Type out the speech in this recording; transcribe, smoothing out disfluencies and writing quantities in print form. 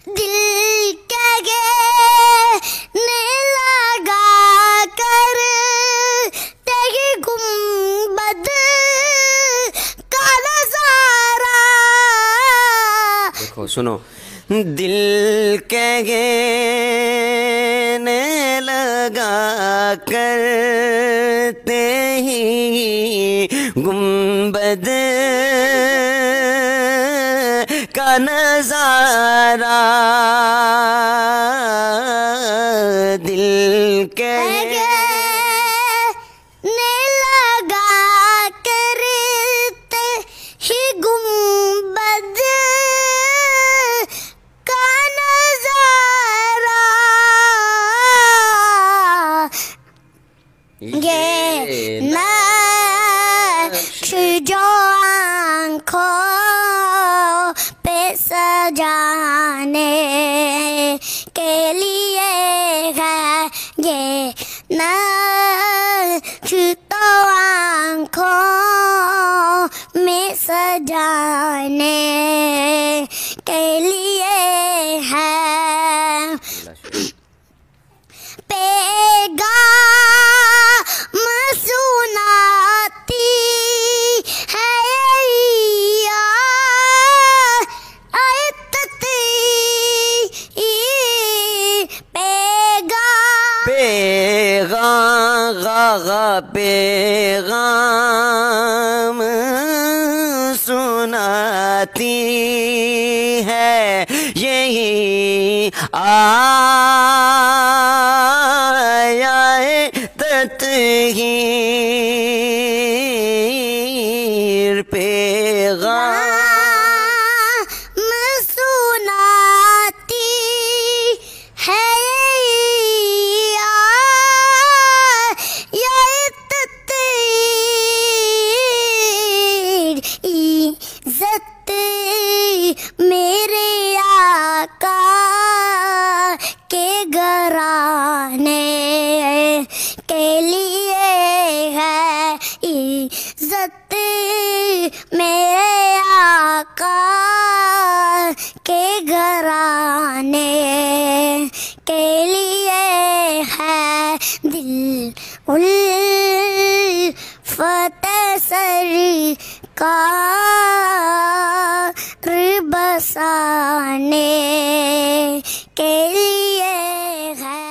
दिल कहने लगा कर तेरी गुंबद का नजारा। देखो सुनो, दिल कहने लगा करते ही गुंबद का नजारा। दिल कहने लगा करते ही गुंबद का नजारा। ये नक्श जो आँखों पे सजाने के लिए है, ये नक्श तो आँखों में सजाने के लिए है। पैगाम सुनाती है पैगाम सुनाती है यही आया तत्हीर। पैगाम सुनाती है इज़्ज़त मेरे आका के घराने के लिए है। इज़्ज़त मेरे आका के घराने के लिए है। दिल उल्फत सरकार बसाने के लिए है।